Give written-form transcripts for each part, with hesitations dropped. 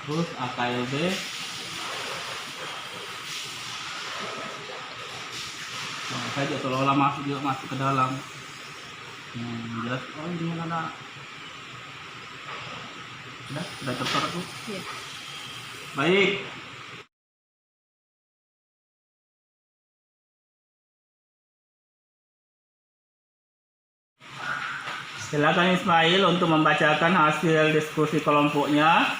terus AKLB, nah, saya juga seolah-olah masuk ke dalam. Jelas, oh ini ada, sudah tertera tuh. Iya. Baik. Silakan Ismail untuk membacakan hasil diskusi kelompoknya.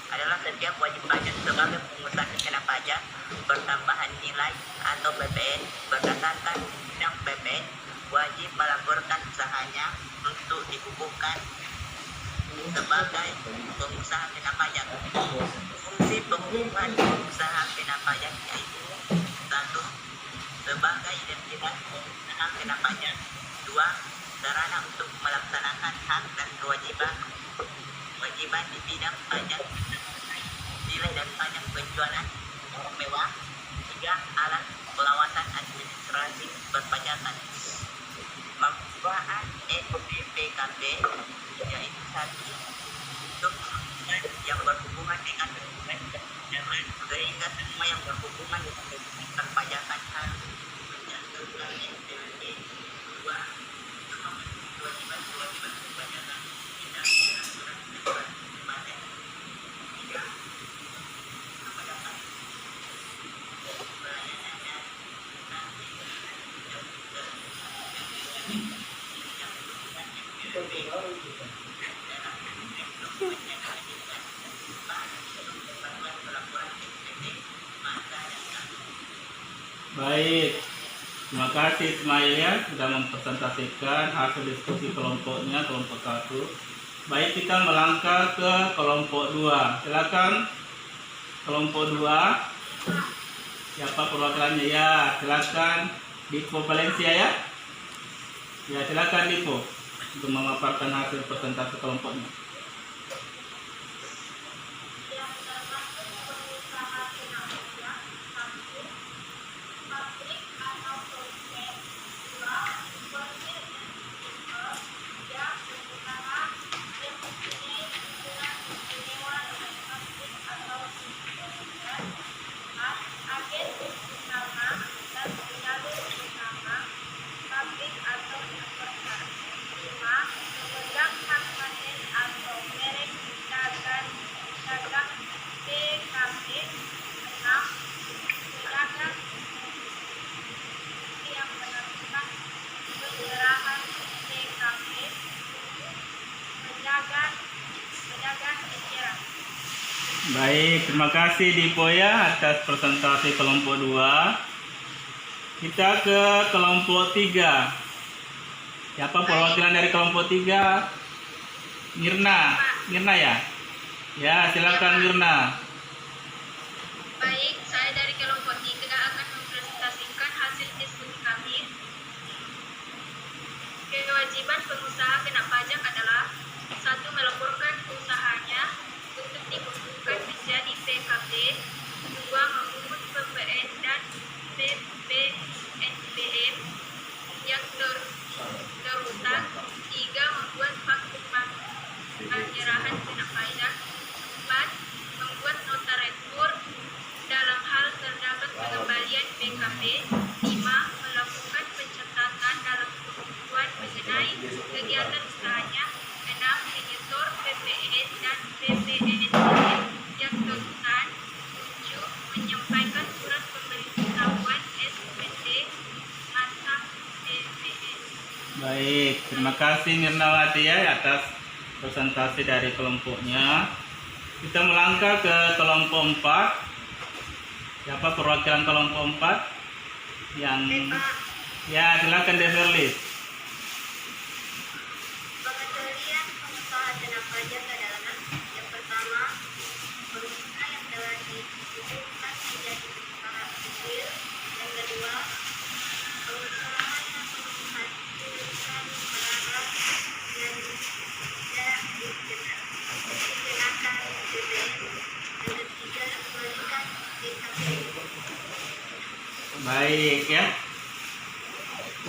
Adalah setiap wajib pajak sebagai pengusaha kena pajak pertambahan nilai atau PPN berdasarkan Undang PPN wajib melaporkan usahanya untuk dikukuhkan sebagai pengusaha kena pajak. Fungsi pengukuhan pengusaha kena pajak yaitu 1. Sebagai identitas pengusaha kena pajak. 2. Sarana untuk melaksanakan hak dan kewajiban di bidang pajak, nilai dan pajak penjualan mewah. 3. Alat pengawasan administrasi perpajakan. Manfaat EPKP yaitu 1. Untuk yang berhubungan dengan sehingga semua yang berhubungan dengan perpajakan harus mencantumkan NPWP. 2. Kewajiban perpajakan tidak aturan perpajakan. 3. Baik, terima kasih Ismail ya sudah mempresentasikan hasil diskusi kelompoknya, kelompok 1. Baik, kita melangkah ke kelompok 2. Silakan kelompok 2. Siapa perwakilannya ya? Silakan Dipo Valencia ya. Ya, silakan Dipo untuk memaparkan hasil presentasi kelompoknya. Baik, terima kasih Dipo ya atas presentasi kelompok 2. Kita ke kelompok 3. Siapa perwakilan dari kelompok 3? Mirna ya? Ya, silakan Mirna. Baik, saya dari kelompok 3 akan mempresentasikan hasil diskusi kami. Kewajiban pengusaha kena pajak adalah 1. Melaporkan usahanya untuk dikukuhkan menjadi PKP. 2. Memungut PPN dan PPNBM yang terhutang. 3. Membuat faktur penyerahan kena pajak. 4. Membuat nota retur dalam hal terdapat pengembalian PKP. 5. Melakukan pencatatan dalam pembukuan mengenai kegiatan usahanya. 6. Menyetor PPN dan PPNBM yang terhutang. 7. Menyampaikan surat pemberitahuan SPT masa PPN. Baik, terima kasih Mirnawati ya atas presentasi dari kelompoknya. Kita melangkah ke kelompok 4. Siapa perwakilan kelompok 4? Ya, silakan Deverlis. Pengecualian pengusaha kena pajak adalah yang pertama, pengusaha yang telah dikukuhkan menjadi usaha kecil. Yang kedua, pengusaha yang menghasilkan barang yang tidak dikenakan BPN. Yang ketiga, kembalikan PKP Baik ya.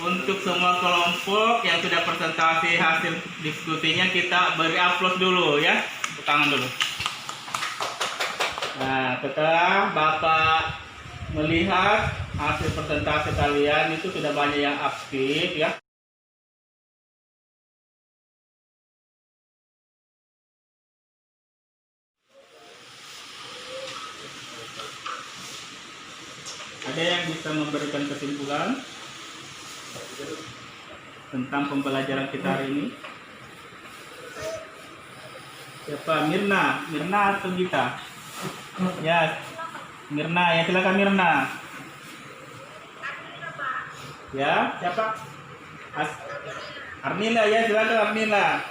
Untuk semua kelompok yang sudah presentasi hasil diskusinya kita beri aplaus dulu ya. Tepuk tangan dulu. Nah, setelah Bapak melihat hasil presentasi kalian itu sudah banyak yang aktif ya. Ada yang bisa memberikan kesimpulan tentang pembelajaran kita hari ini? Siapa? Mirna atau Gita? Ya, Mirna ya, silakan Mirna. Ya, siapa? Arnila ya, silakan Arnila.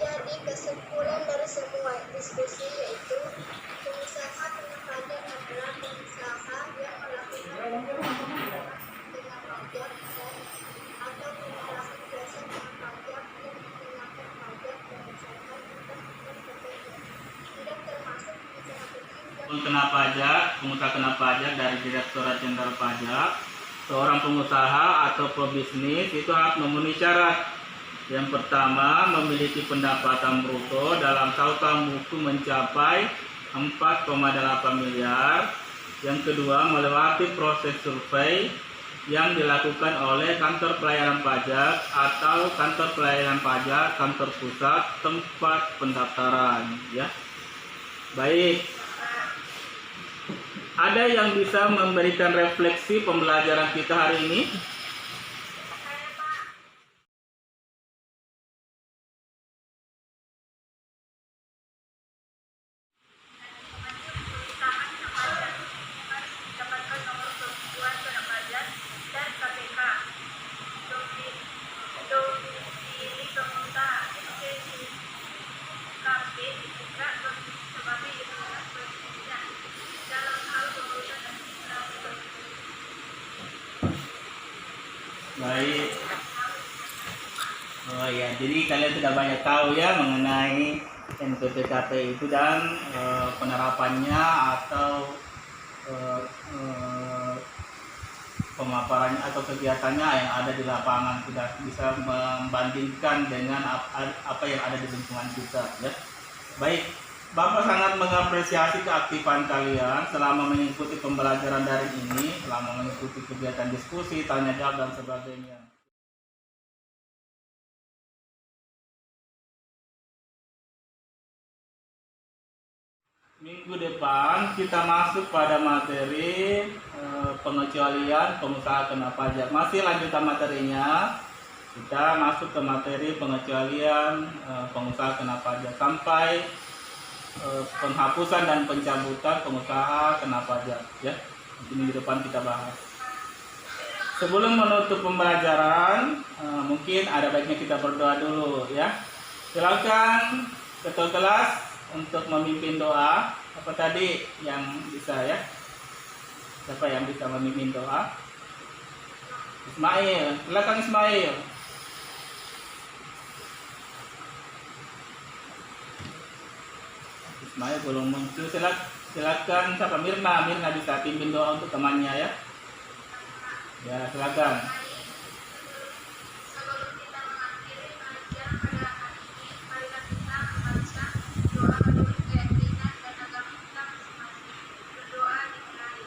Jadi kesimpulan dari semua diskusi yaitu pengusaha kena pajak adalah pengusaha yang melakukan dengan pajak atau pengusaha biasa dengan pajak yang mengenakan pajak berdasarkan undang-undang PPN. Tidak termasuk pengusaha kecil Kena pajak, pengusaha kena pajak dari Direktorat Jenderal Pajak. Seorang pengusaha atau pebisnis itu harus memenuhi syarat. Yang pertama, memiliki pendapatan bruto dalam tahun mutu mencapai 4,8 miliar. Yang kedua, melewati proses survei yang dilakukan oleh kantor pelayanan pajak atau kantor pelayanan pajak kantor pusat tempat pendaftaran ya. Baik. Ada yang bisa memberikan refleksi pembelajaran kita hari ini? mendapatkan nomor persetujuan kena pajak dan KPK. Domisili pengusaha SKP juga sebagai lembaga perizinan dalam hal pengurusan administrasi. Baik. Oh ya, jadi kalian sudah banyak tahu ya mengenai NPWP itu dan penerapannya atau pemaparannya atau kegiatannya yang ada di lapangan, sudah bisa membandingkan dengan apa yang ada di lingkungan kita ya. Baik, Bapak sangat mengapresiasi keaktifan kalian selama mengikuti pembelajaran daring ini, selama mengikuti kegiatan diskusi, tanya jawab dan sebagainya. Minggu depan kita masuk pada materi pengecualian pengusaha kena pajak. Masih lanjutan materinya, kita masuk ke materi pengecualian pengusaha kena pajak sampai penghapusan dan pencabutan pengusaha kena pajak ya. Nanti minggu depan kita bahas. Sebelum menutup pembelajaran, mungkin ada baiknya kita berdoa dulu ya. Silakan ketua kelas untuk memimpin doa. Apa tadi yang bisa ya? Siapa yang bisa memimpin doa? Ismail, silakan Ismail. Ismail belum muncul. Silakan siapa? Mirna bisa pimpin doa untuk temannya ya. Ya, silakan. Sebelum kita mengakhiri pengajian pada hari ini, marilah kita membaca doa menurut keyakinan dan agama kita masing-masing. Berdoa dimulai.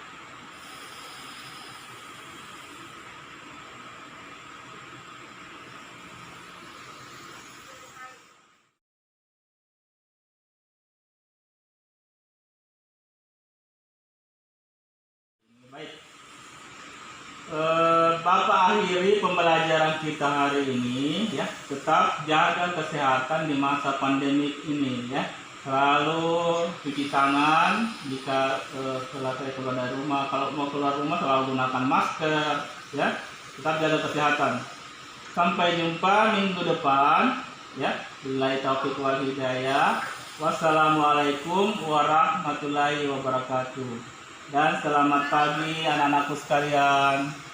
Baik. Bapak akhiri pembelajaran kita hari ini ya. Tetap jaga kesehatan di masa pandemik ini ya. Selalu cuci tangan jika selesai keluar dari rumah. Kalau mau keluar rumah selalu gunakan masker ya. Tetap jaga kesehatan. Sampai jumpa minggu depan ya. Billahi taufiq wal hidayah. Wassalamualaikum warahmatullahi wabarakatuh. Dan selamat pagi anak-anakku sekalian.